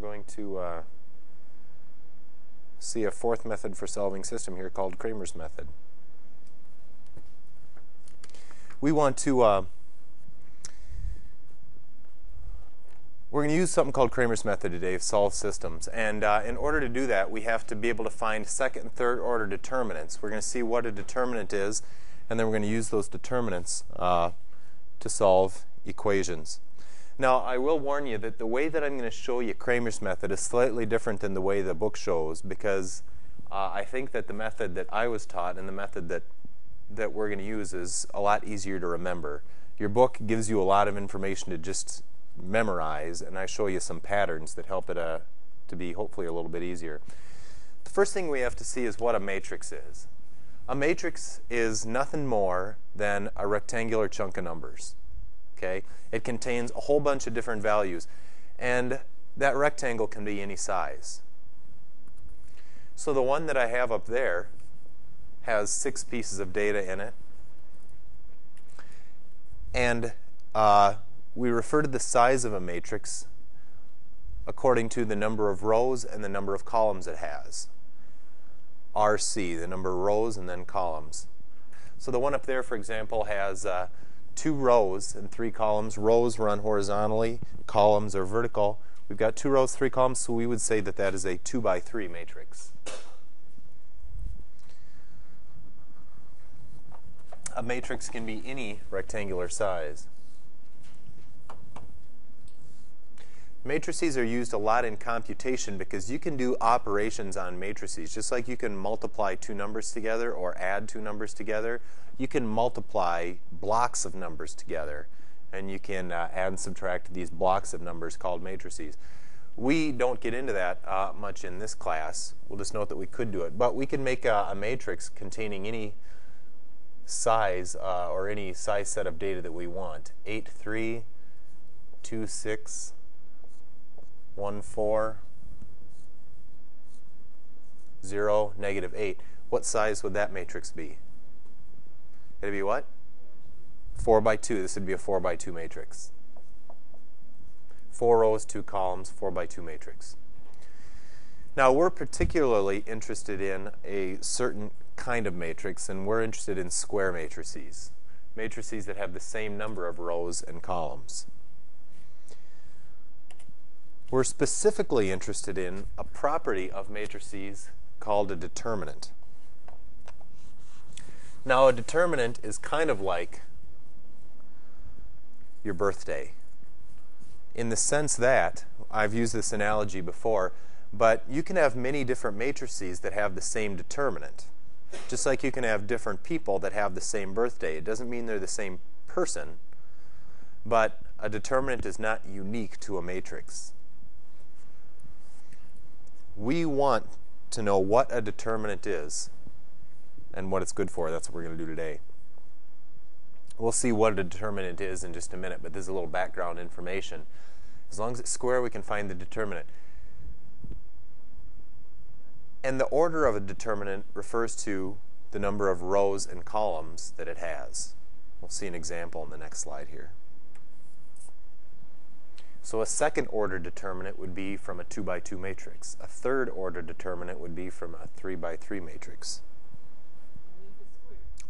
going to see a fourth method for solving system here called Cramer's method. We want to, we're going to use something called Cramer's method today to solve systems. And in order to do that, we have to be able to find second and third order determinants. We're going to see what a determinant is, and then we're going to use those determinants to solve equations. Now, I will warn you that the way that I'm going to show you Cramer's method is slightly different than the way the book shows, because I think that the method that I was taught and the method that we're going to use is a lot easier to remember. Your book gives you a lot of information to just memorize, and I show you some patterns that help it to be hopefully a little bit easier. The first thing we have to see is what a matrix is. A matrix is nothing more than a rectangular chunk of numbers. Okay? It contains a whole bunch of different values, and that rectangle can be any size. So the one that I have up there has 6 pieces of data in it, and we refer to the size of a matrix according to the number of rows and the number of columns it has. RC, the number of rows and then columns. So the one up there, for example, has 2 rows and 3 columns. Rows run horizontally, columns are vertical. We've got 2 rows, 3 columns, so we would say that that is a 2 by 3 matrix. A matrix can be any rectangular size. Matrices are used a lot in computation because you can do operations on matrices. Just like you can multiply 2 numbers together or add 2 numbers together, you can multiply blocks of numbers together, and you can add and subtract these blocks of numbers called matrices. We don't get into that much in this class. We'll just note that we could do it. But we can make a matrix containing any size or any size set of data that we want. 8, 3, 2, 6, 1, 4, 0, negative 8. What size would that matrix be? It'd be what? 4 by 2. This would be a 4 by 2 matrix. 4 rows, 2 columns, 4 by 2 matrix. Now, we're particularly interested in a certain kind of matrix, and we're interested in square matrices. Matrices that have the same number of rows and columns. We're specifically interested in a property of matrices called a determinant. Now, a determinant is kind of like your birthday, in the sense that, I've used this analogy before, but you can have many different matrices that have the same determinant. Just like you can have different people that have the same birthday. It doesn't mean they're the same person, but a determinant is not unique to a matrix. We want to know what a determinant is and what it's good for. That's what we're going to do today. We'll see what a determinant is in just a minute, but this is a little background information. As long as it's square, we can find the determinant. And the order of a determinant refers to the number of rows and columns that it has. We'll see an example in the next slide here. So a second order determinant would be from a 2 by 2 matrix. A third order determinant would be from a 3 by 3 matrix.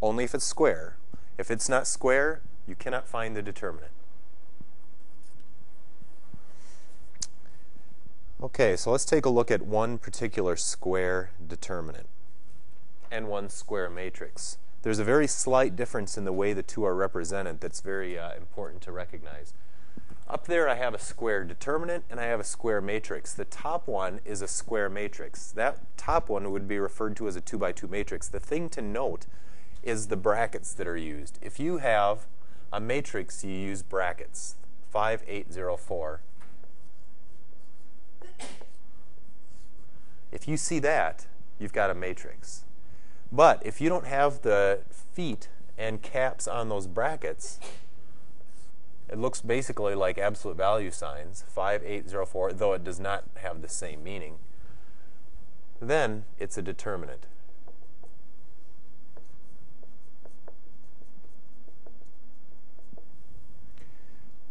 Only if it's square. If it's not square, you cannot find the determinant. Okay, so let's take a look at one particular square determinant and one square matrix. There's a very slight difference in the way the two are represented that's very important to recognize. Up there I have a square determinant and I have a square matrix. The top one is a square matrix. That top one would be referred to as a 2 by 2 matrix. The thing to note is the brackets that are used. If you have a matrix, you use brackets. 5, 8, 0, 4. If you see that, you've got a matrix. But if you don't have the feet and caps on those brackets, it looks basically like absolute value signs, 5, 8, 0, 4, though it does not have the same meaning. Then it's a determinant.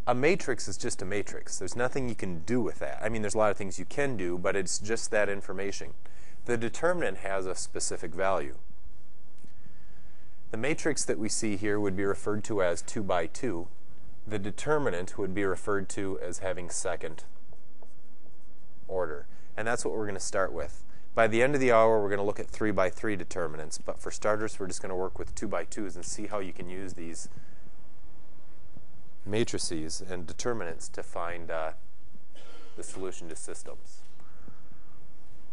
a matrix is just a matrix. There's nothing you can do with that. I mean, there's a lot of things you can do, but it's just that information. The determinant has a specific value. The matrix that we see here would be referred to as 2 by 2. The determinant would be referred to as having second order. And that's what we're going to start with. By the end of the hour, we're going to look at 3 by 3 determinants. But for starters, we're just going to work with 2 by 2s and see how you can use these matrices and determinants to find the solution to systems.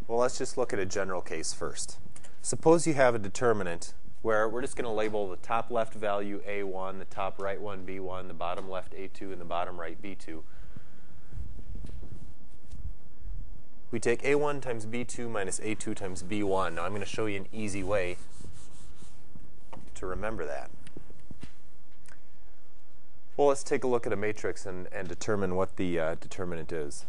Well, let's just look at a general case first. Suppose you have a determinant where we're just going to label the top left value A1, the top right one B1, the bottom left A2, and the bottom right B2. We take A1 times B2 minus A2 times B1. Now I'm going to show you an easy way to remember that. Well, let's take a look at a matrix and determine what the determinant is.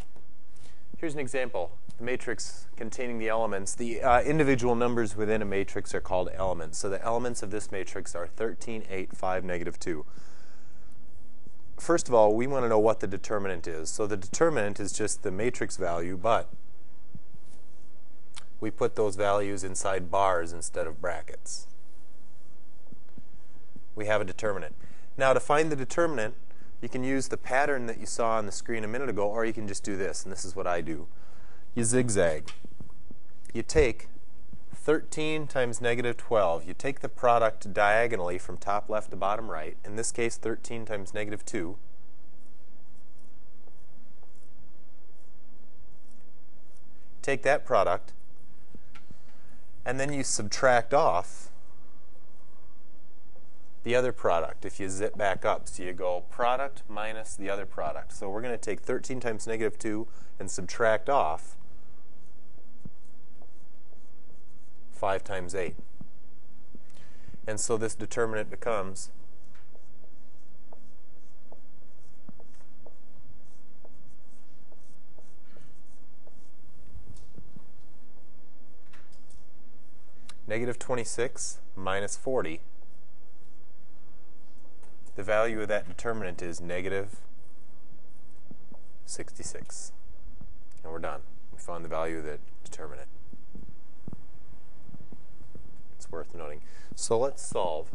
Here's an example. The matrix containing the elements. The individual numbers within a matrix are called elements. So the elements of this matrix are 13, 8, 5, negative 2. First of all, we want to know what the determinant is. So the determinant is just the matrix value, but we put those values inside bars instead of brackets. We have a determinant. Now, to find the determinant, you can use the pattern that you saw on the screen a minute ago, or you can just do this, and this is what I do. You zigzag. You take 13 times negative 12. You take the product diagonally from top left to bottom right. In this case, 13 times negative 2. Take that product, and then you subtract off the other product if you zip back up. So you go product minus the other product. So we're going to take 13 times negative 2 and subtract off 5 times 8. And so this determinant becomes negative 26 minus 40. The value of that determinant is negative 66. And we're done. We found the value of the determinant. It's worth noting. So let's solve.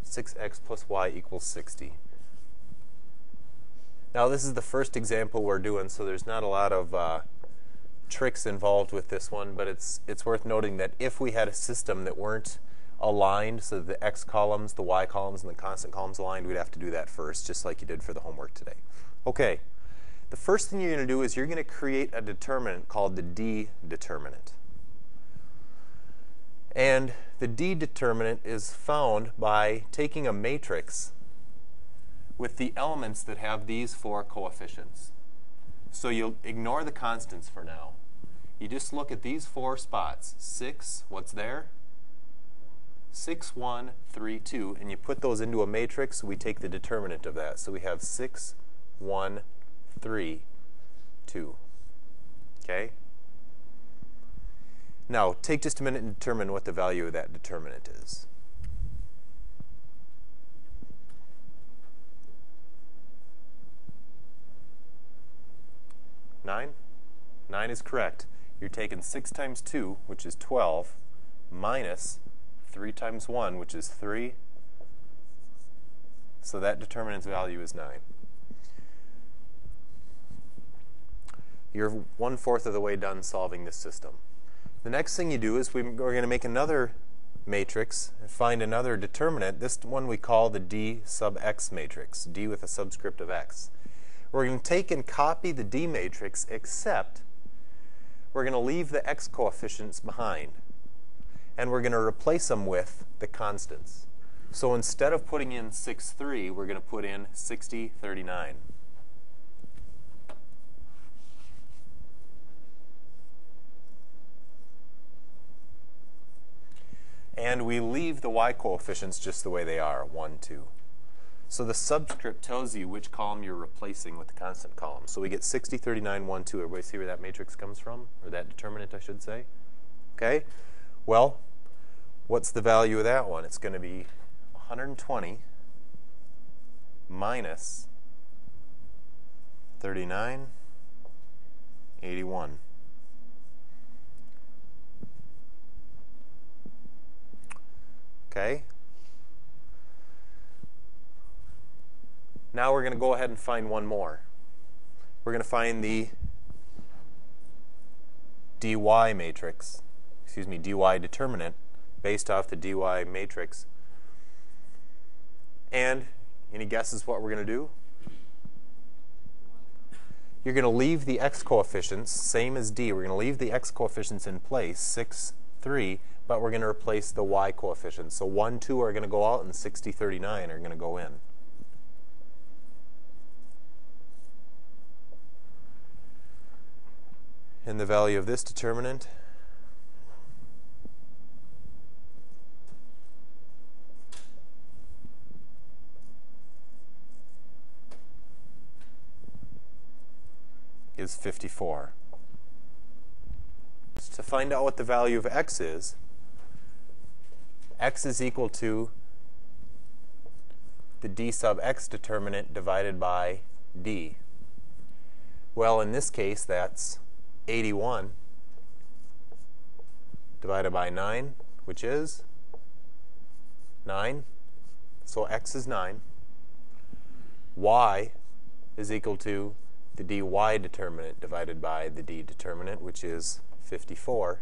(6x plus y equals 60). Now this is the first example we're doing, so there's not a lot of tricks involved with this one, but it's worth noting that if we had a system that weren't aligned, so the x columns, the y columns, and the constant columns aligned, we'd have to do that first, just like you did for the homework today. Okay, the first thing you're going to do is you're going to create a determinant called the D determinant. And the D determinant is found by taking a matrix with the elements that have these 4 coefficients. So you'll ignore the constants for now. You just look at these 4 spots. 6, what's there? 6, 1, 3, 2. And you put those into a matrix. We take the determinant of that. So we have 6, 1, 3, 2. Okay? Now, take just a minute and determine what the value of that determinant is. 9? 9 is correct. You're taking 6 times 2, which is 12, minus 3 times 1, which is 3. So that determinant's value is 9. You're 1/4 of the way done solving this system. The next thing you do is we're going to make another matrix and find another determinant. This one we call the D sub x matrix, D with a subscript of x. We're going to take and copy the D matrix, except we're going to leave the x coefficients behind. And we're going to replace them with the constants. So instead of putting in 6, 3, we're going to put in 60, 39. And we leave the y coefficients just the way they are, 1, 2. So the subscript tells you which column you're replacing with the constant column. So we get 60, 39, 1, 2. Everybody see where that matrix comes from? Or that determinant, I should say? Okay? Well, What's the value of that one? It's going to be 120 minus 39.81. Okay. Now we're going to go ahead and find one more. We're going to find the dy matrix, dy determinant based off the dy matrix. And any guesses what we're going to do? You're going to leave the x coefficients, same as d. We're going to leave the x coefficients in place, 6, 3, but we're going to replace the y coefficients. So 1, 2 are going to go out, and 60, 39 are going to go in. And the value of this determinant is 54. To find out what the value of x is equal to the d sub x determinant divided by d. Well, in this case, that's 81 divided by 9, which is 9. So x is 9. Y is equal to the dy determinant divided by the d determinant, which is 54,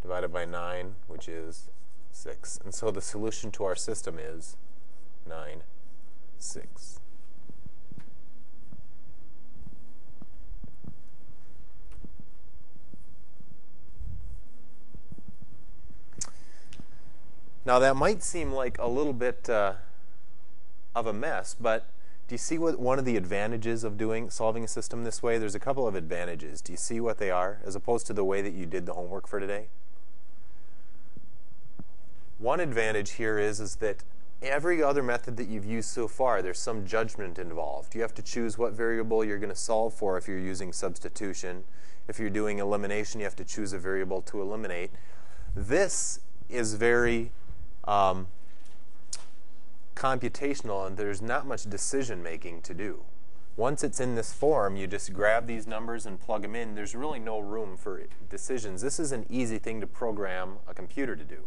divided by 9, which is 6. And so the solution to our system is 9, 6. Now that might seem like a little bit of a mess, but do you see what one of the advantages of solving a system this way? There's a couple of advantages. Do you see what they are, as opposed to the way that you did the homework for today? One advantage here is that every other method that you've used so far, there's some judgment involved. You have to choose what variable you're going to solve for if you're using substitution. If you're doing elimination, you have to choose a variable to eliminate. This is very computational, and there's not much decision making to do. Once it's in this form, you just grab these numbers and plug them in. There's really no room for decisions. This is an easy thing to program a computer to do.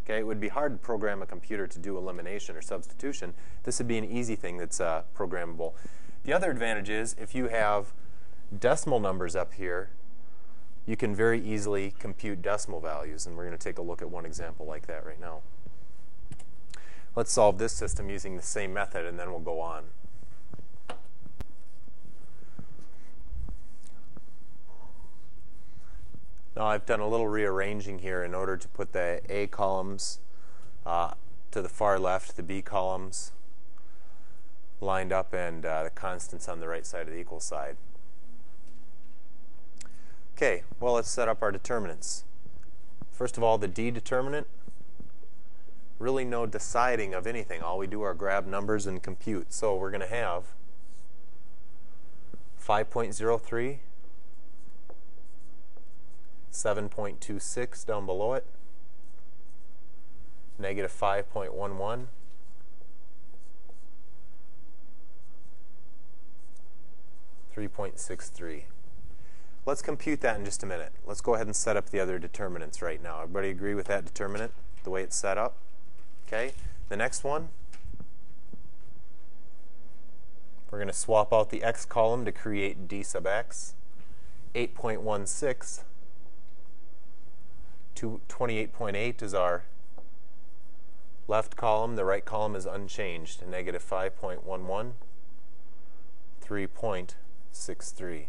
Okay, it would be hard to program a computer to do elimination or substitution. This would be an easy thing that's programmable. The other advantage is if you have decimal numbers up here, you can very easily compute decimal values, and we're going to take a look at one example like that right now. Let's solve this system using the same method, and then we'll go on. Now I've done a little rearranging here in order to put the A columns to the far left, the B columns lined up, and the constants on the right side of the equal side. Okay, well, let's set up our determinants. First of all, the D determinant, really no deciding of anything. All we do are grab numbers and compute. So we're going to have 5.03, 7.26 down below it, negative 5.11, .63. Let's compute that in just a minute. Let's go ahead and set up the other determinants right now. Everybody agree with that determinant, the way it's set up? Okay, the next one, we're going to swap out the x column to create d sub x. 8.16 to 28.8 is our left column. The right column is unchanged, negative 5.11, 3.63.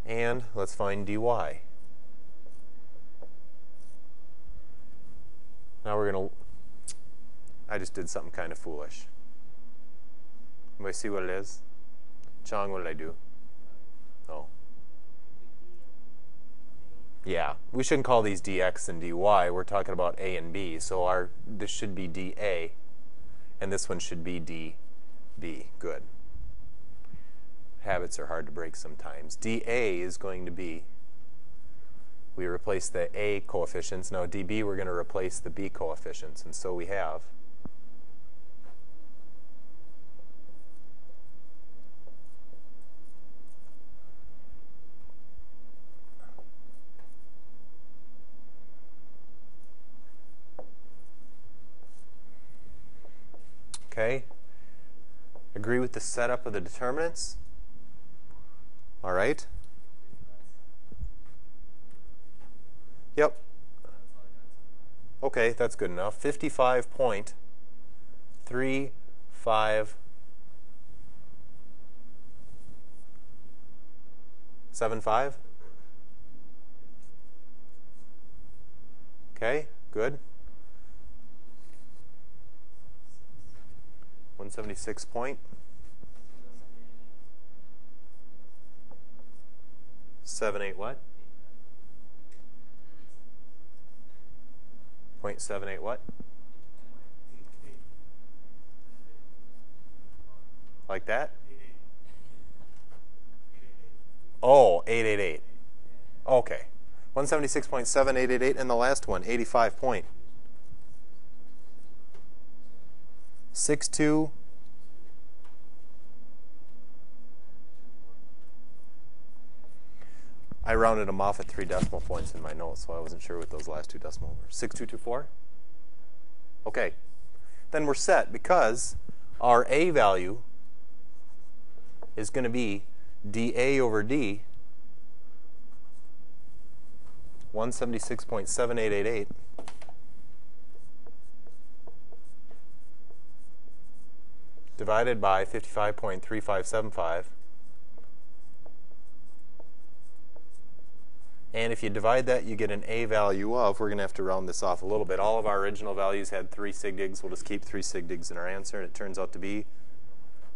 And let's find dy. Now we're going to, I just did something kind of foolish. Anybody see what it is? Chong, what did I do? Oh. Yeah, we shouldn't call these dx and dy. We're talking about a and b. So this should be dA, and this one should be dB. Good. Habits are hard to break sometimes. dA is going to be we replace the A coefficients. Now dB, we're going to replace the B coefficients. And so we have okay. Agree with the setup of the determinants? All right. Yep. Okay, that's good enough. 55.3575. Okay, good. 176 point. 78 what? 0.78 what? Like that? Oh, 888. Okay. 176.7888, and the last one, 85.62. I rounded them off at 3 decimal points in my notes, so I wasn't sure what those last 2 decimal were. 6224? Okay. Then we're set because our A value is going to be dA over D, 176.7888, divided by 55.3575. And if you divide that, you get an A value of, we're going to have to round this off a little bit. All of our original values had 3 sig digs. We'll just keep 3 sig digs in our answer, and it turns out to be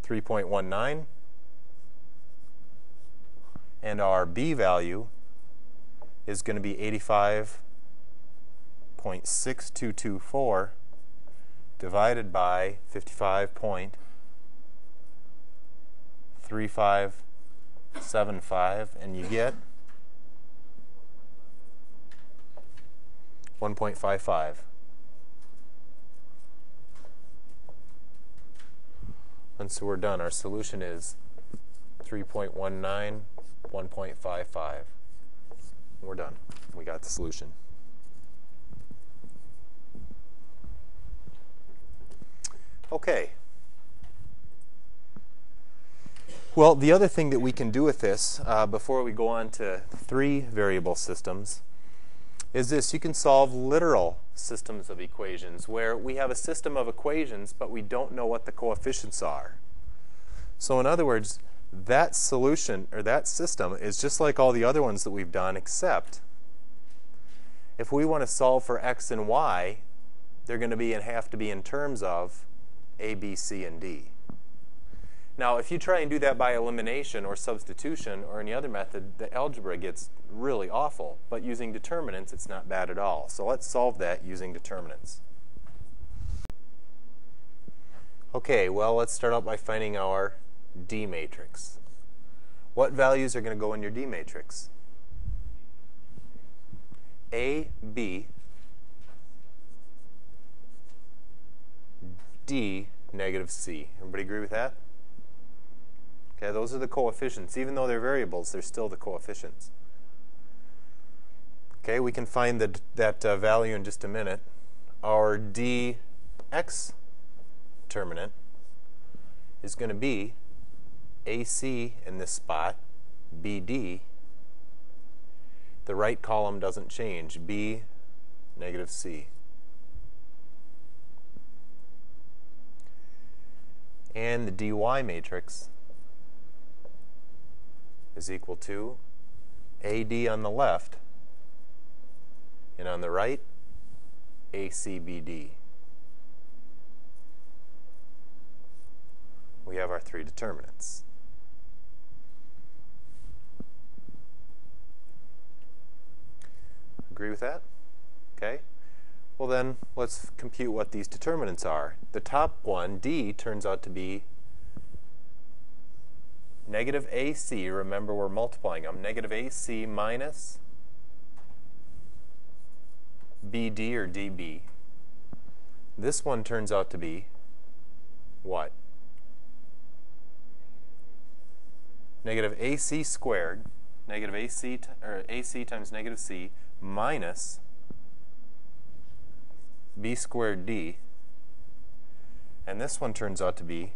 3.19. And our B value is going to be 85.6224 divided by 55.3575, and you get 1.55. And so we're done. Our solution is 3.19, 1.55. We're done. We got the solution. Okay. Well, the other thing that we can do with this, before we go on to 3 variable systems, is this. You can solve literal systems of equations where we have a system of equations but we don't know what the coefficients are. So in other words, that solution or that system is just like all the other ones that we've done, except if we want to solve for x and y, they're going to be and have to be in terms of a, b, c, and d. Now, if you try and do that by elimination or substitution or any other method, the algebra gets really awful. But using determinants, it's not bad at all. So let's solve that using determinants. Okay, well, let's start out by finding our D matrix. What values are going to go in your D matrix? A, B, D, negative C. Everybody agree with that? Okay, those are the coefficients. Even though they're variables, they're still the coefficients. Okay, we can find that value in just a minute. Our dx determinant is going to be AC in this spot, BD. The right column doesn't change, B, negative C. And the dy matrix is equal to AD on the left, and on the right, ACBD. We have our 3 determinants. Agree with that? Okay. Well then, let's compute what these determinants are. The top one, D, turns out to be negative AC. Remember, we're multiplying them. Negative AC minus BD or DB. This one turns out to be what? Negative AC squared, negative AC, or AC times negative C, minus B squared D. And this one turns out to be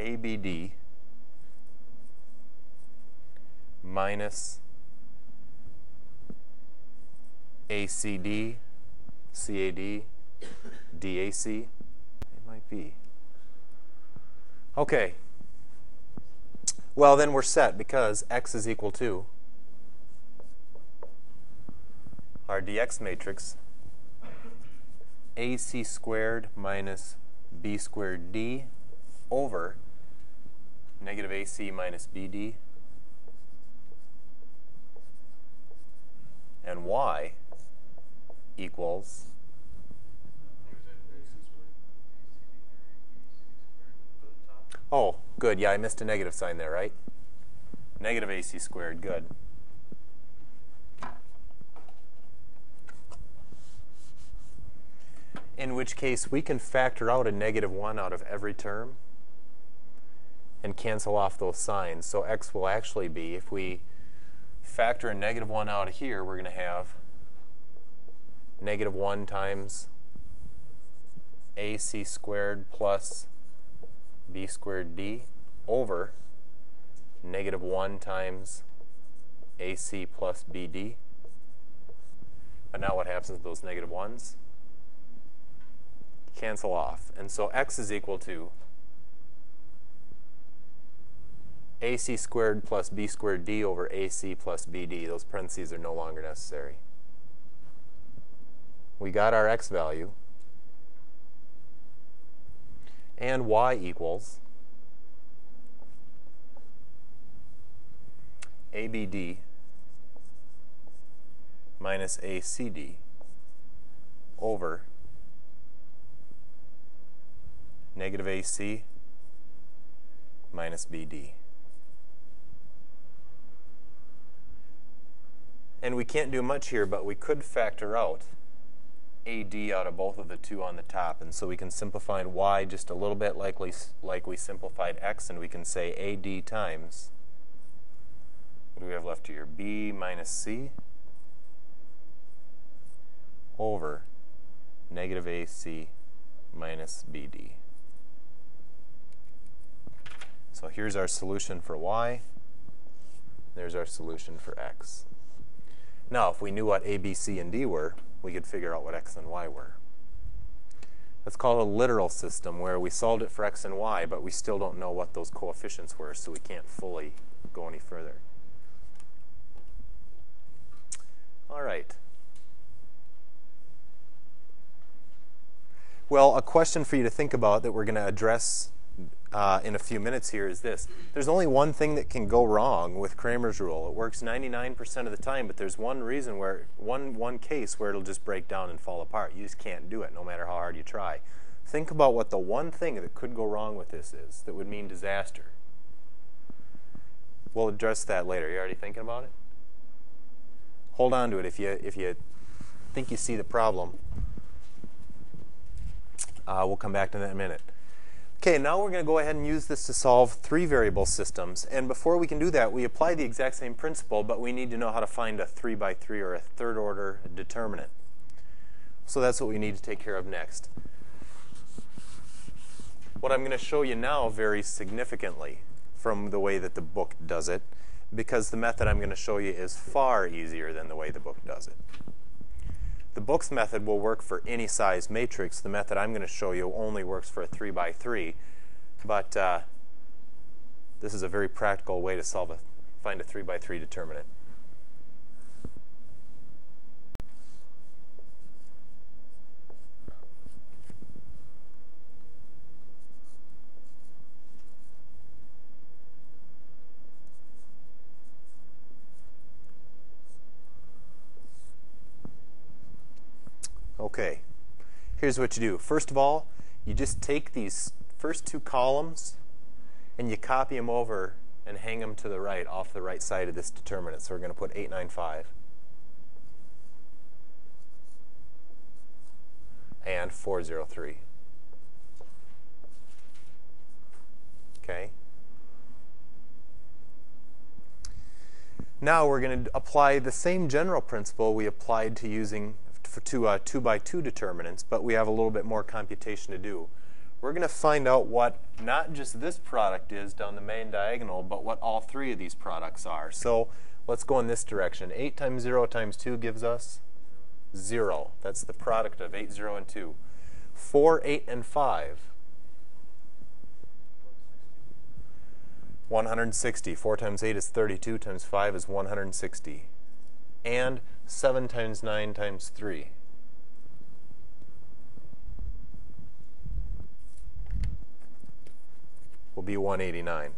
ABD minus ACD, CAD, DAC. It might be. Okay. Well, then we're set because x is equal to our dx matrix AC squared minus B squared D over negative AC minus BD, and y equals oh, good. Yeah, I missed a negative sign there, right? Negative AC squared. Good. In which case, we can factor out a negative 1 out of every term and cancel off those signs. So x will actually be, if we factor a negative 1 out of here, we're going to have negative 1 times AC squared plus B squared D over negative 1 times AC plus BD. And now what happens with those negative 1s? Cancel off. And so x is equal to AC squared plus B squared D over AC plus BD. Those parentheses are no longer necessary. We got our x value. And y equals ABD minus ACD over negative AC minus BD. And we can't do much here, but we could factor out AD out of both of the two on the top. And so we can simplify y just a little bit like we simplified x, and we can say AD times, what do we have left here? B minus C over negative AC minus BD. So here's our solution for y. There's our solution for x. Now, if we knew what A, B, C, and D were, we could figure out what x and y were. That's called a literal system, where we solved it for x and y, but we still don't know what those coefficients were, so we can't fully go any further. All right. Well, a question for you to think about that we're going to address in a few minutes here is this. There's only one thing that can go wrong with Cramer's rule. It works 99% of the time, but there's one reason where, one case where it'll just break down and fall apart. You just can't do it no matter how hard you try. Think about what the one thing that could go wrong with this is that would mean disaster. We'll address that later. You already thinking about it? Hold on to it if you think you see the problem. We'll come back to that in a minute. Okay, now we're going to go ahead and use this to solve 3 variable systems. And before we can do that, we apply the exact same principle, but we need to know how to find a 3 by 3 or a third order determinant. So that's what we need to take care of next. What I'm going to show you now varies significantly from the way that the book does it, because the method I'm going to show you is far easier than the way the book does it. The book's method will work for any size matrix. The method I'm going to show you only works for a 3 by 3, but this is a very practical way to find a 3 by 3 determinant. Okay, here's what you do. First of all, you just take these first 2 columns and you copy them over and hang them to the right, off the right side of this determinant. So we're going to put 895. and 403. Okay. Now we're going to apply the same general principle we applied to using for 2 by 2 determinants, but we have a little bit more computation to do. We're going to find out what not just this product is down the main diagonal, but what all three of these products are. So let's go in this direction. 8 times 0 times 2 gives us 0. That's the product of 8, 0, and 2. 4, 8, and 5. 160. 4 times 8 is 32 times 5 is 160. And 7 times 9 times 3. Will be 189.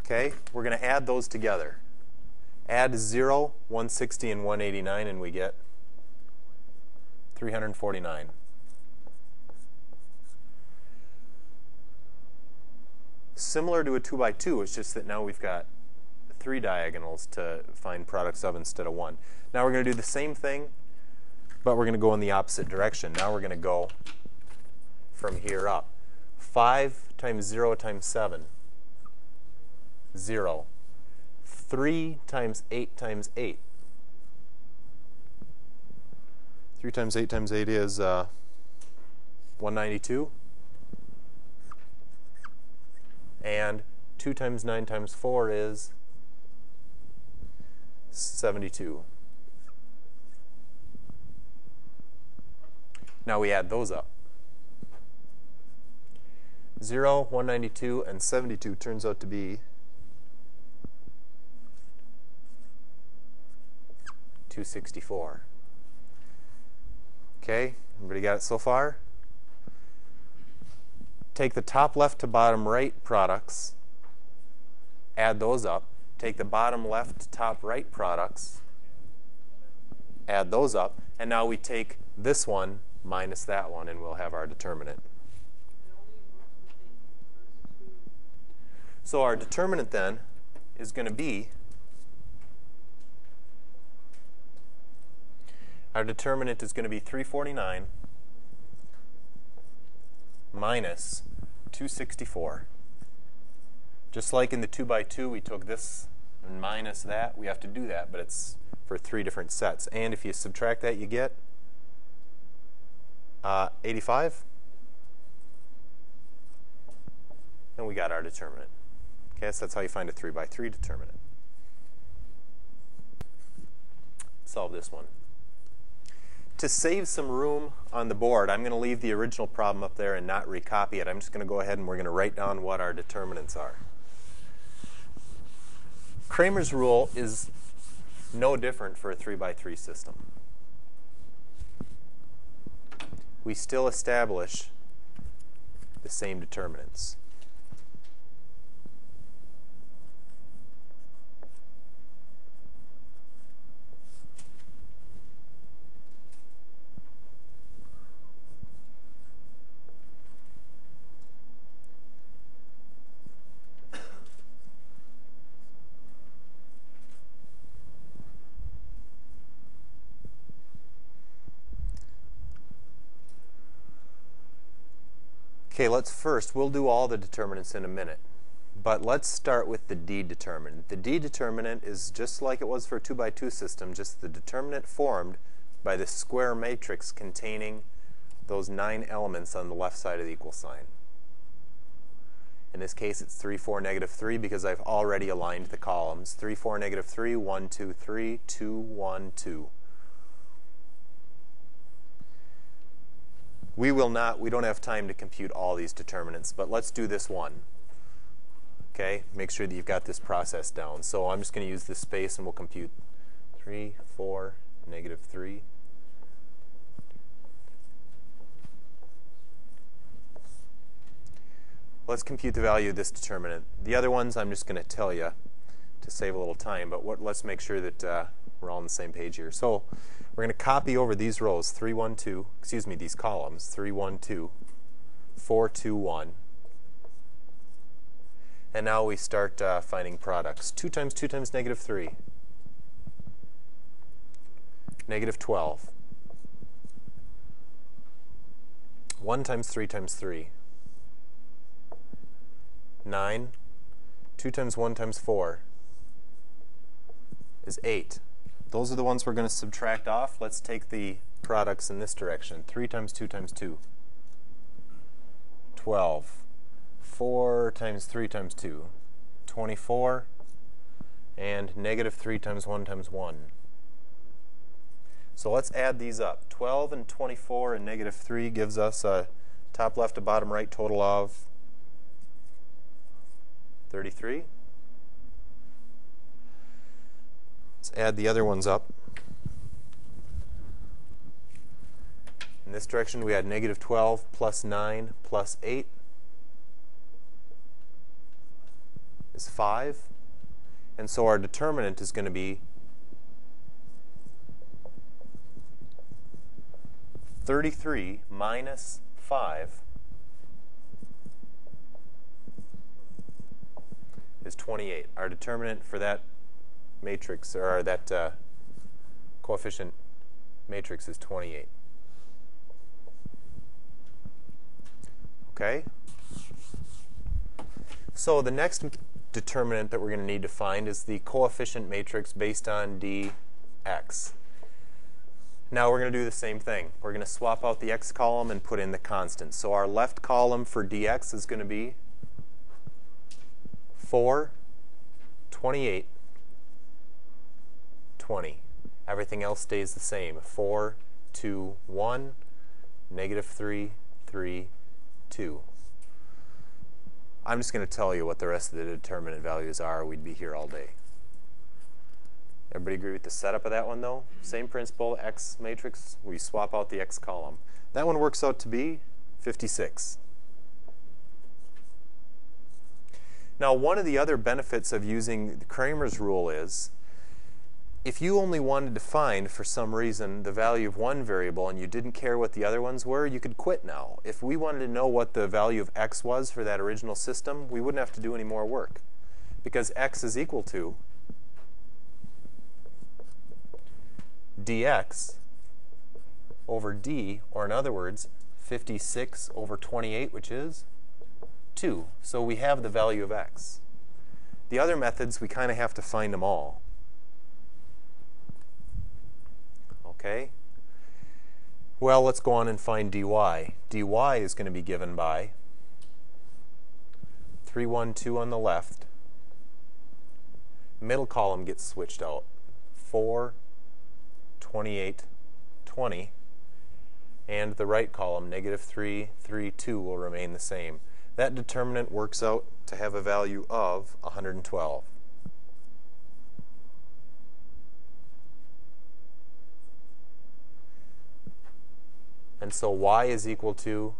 Okay, we're going to add those together. Add 0, 160, and 189, and we get 349. Similar to a 2 by 2, it's just that now we've got 3 diagonals to find products of instead of 1. Now we're going to do the same thing, but we're going to go in the opposite direction. Now we're going to go from here up. 5 times 0 times 7, 0. 3 times 8 times 8. 3 times 8 times 8 is 192. And 2 times 9 times 4 is 72. Now we add those up. 0, 192, and 72 turns out to be 264. Okay, everybody got it so far? Take the top left to bottom right products, add those up. Take the bottom left to top right products, add those up. And now we take this one minus that one, and we'll have our determinant. So our determinant then is going to be, our determinant is going to be 349 minus 264. Just like in the 2 by 2, we took this and minus that. We have to do that, but it's for 3 different sets. And if you subtract that, you get 85. And we got our determinant. Okay, so that's how you find a 3 by 3 determinant. Solve this one. To save some room on the board, I'm going to leave the original problem up there and not recopy it. I'm just going to go ahead and we're going to write down what our determinants are. Cramer's rule is no different for a 3 by 3 system. We still establish the same determinants. Okay, we'll do all the determinants in a minute. But let's start with the D determinant. The D determinant is just like it was for a 2 by 2 system, just the determinant formed by the square matrix containing those 9 elements on the left side of the equal sign. In this case, it's 3, 4, negative 3 because I've already aligned the columns. 3, 4, negative 3, 1, 2, 3, 2, 1, 2. We don't have time to compute all these determinants, but let's do this one. Okay, make sure that you've got this process down. So I'm just going to use this space and we'll compute 3, 4, negative 3. Let's compute the value of this determinant. The other ones I'm just going to tell you to save a little time, but let's make sure that we're all on the same page here. So we're going to copy over these rows, 3, 1, 2, these columns, 3, 1, 2, 4, 2, 1. And now we start finding products. 2 times 2 times negative 3. Negative 12. 1 times 3 times 3. 9. 2 times 1 times 4 is 8. Those are the ones we're going to subtract off. Let's take the products in this direction. 3 times 2 times 2. 12. 4 times 3 times 2. 24. And negative 3 times 1 times 1. So let's add these up. 12 and 24 and negative 3 gives us a top left to bottom right total of 33. Let's add the other ones up. In this direction we had negative 12 plus 9 plus 8 is 5. And so our determinant is going to be 33 minus 5 is 28. Our determinant for that matrix, or that coefficient matrix, is 28. Okay? So the next determinant that we're going to need to find is the coefficient matrix based on dx. Now we're going to do the same thing. We're going to swap out the x column and put in the constant. So our left column for dx is going to be 4, 28, 20. Everything else stays the same. 4, 2, 1, negative 3, 3, 2. I'm just going to tell you what the rest of the determinant values are. We'd be here all day. Everybody agree with the setup of that one, though? Same principle, x matrix, we swap out the x column. That one works out to be 56. Now, one of the other benefits of using Cramer's rule is, if you only wanted to find, for some reason, the value of one variable and you didn't care what the other ones were, you could quit now. If we wanted to know what the value of x was for that original system, we wouldn't have to do any more work, because x is equal to dx over d, or in other words, 56 over 28, which is 2. So we have the value of x. The other methods, we kind of have to find them all. Okay? Well, let's go on and find dy. dy is going to be given by 3, 1, 2 on the left. Middle column gets switched out. 4, 28, 20. And the right column, negative 3, 3, 2, will remain the same. That determinant works out to have a value of 112. And so y is equal to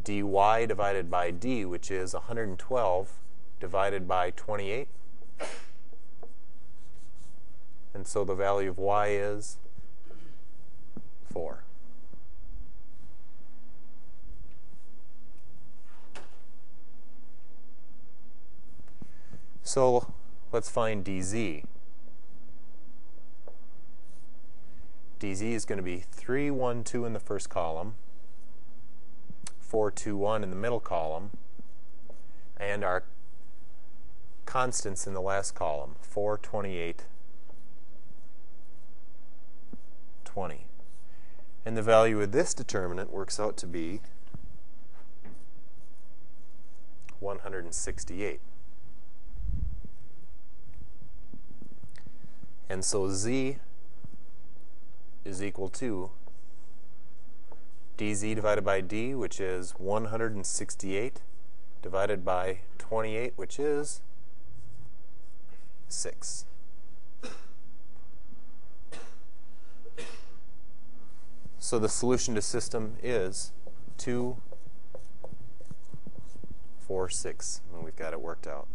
dy divided by d, which is 112 divided by 28. And so the value of y is 4. So let's find dz. dz is going to be 3, 1, 2 in the first column, 4, 2, 1 in the middle column, and our constants in the last column, 4, 28, 20. And the value of this determinant works out to be 168. And so z is equal to dz divided by d, which is 168, divided by 28, which is 6. So the solution to system is 2, 4, 6, and we've got it worked out.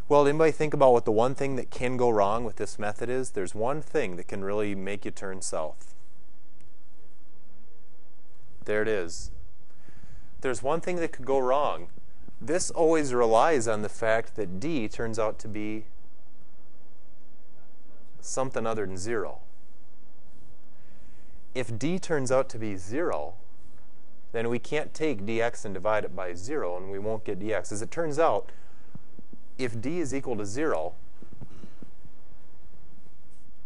Well, anybody think about what the one thing that can go wrong with this method is? There's one thing that can really make you turn south. There it is. there's one thing that could go wrong. This always relies on the fact that D turns out to be something other than 0. If D turns out to be 0, then we can't take dx and divide it by 0, and we won't get dx. As it turns out, if D is equal to 0,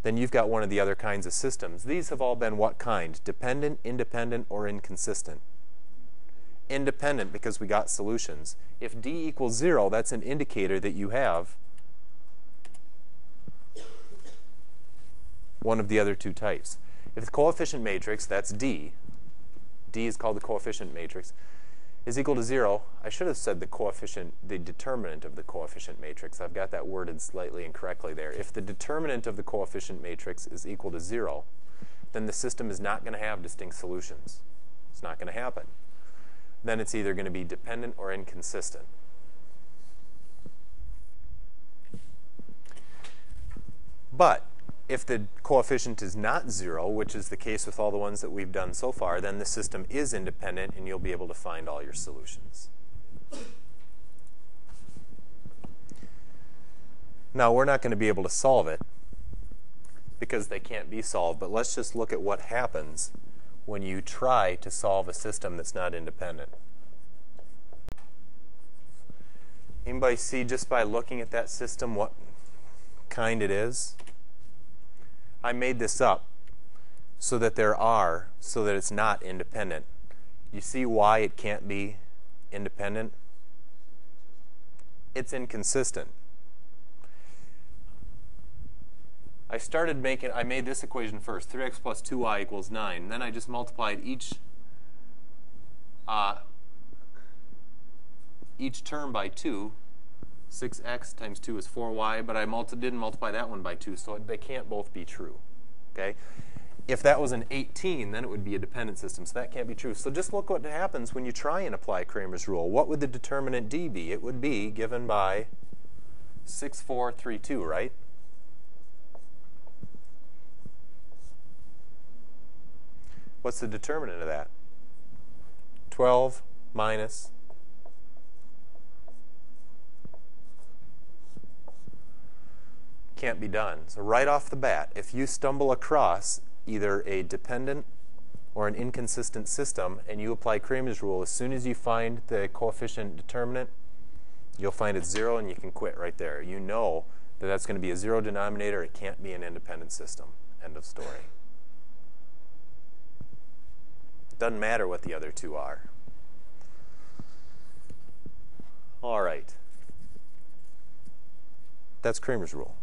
then you've got one of the other kinds of systems. These have all been what kind? Dependent, independent, or inconsistent? Independent, because we got solutions. If D equals 0, that's an indicator that you have one of the other two types. If the coefficient matrix, that's D is called the coefficient matrix, is equal to 0, I should have said the coefficient, the determinant of the coefficient matrix. I've got that worded slightly incorrectly there. If the determinant of the coefficient matrix is equal to 0, then the system is not going to have distinct solutions. It's not going to happen. Then it's either going to be dependent or inconsistent. But if the coefficient is not 0, which is the case with all the ones that we've done so far, then the system is independent and you'll be able to find all your solutions. Now, we're not going to be able to solve it because they can't be solved, but let's just look at what happens when you try to solve a system that's not independent. Anybody see just by looking at that system what kind it is? I made this up so that it's not independent. You see why it can't be independent? It's inconsistent. I made this equation first, 3x plus 2y equals 9. Then I just multiplied each term by 2. 6x times 2 is 4y, but I didn't multiply that one by 2, so they can't both be true. Okay? If that was an 18, then it would be a dependent system, so that can't be true. So just look what happens when you try and apply Cramer's rule. What would the determinant D be? It would be given by 6, 4, 3, 2, right? What's the determinant of that? 12 minus can't be done. So right off the bat, if you stumble across either a dependent or an inconsistent system and you apply Cramer's rule, as soon as you find the coefficient determinant, you'll find it's 0 and you can quit right there. You know that that's going to be a 0 denominator. It can't be an independent system. End of story. Doesn't matter what the other two are. All right. That's Cramer's rule.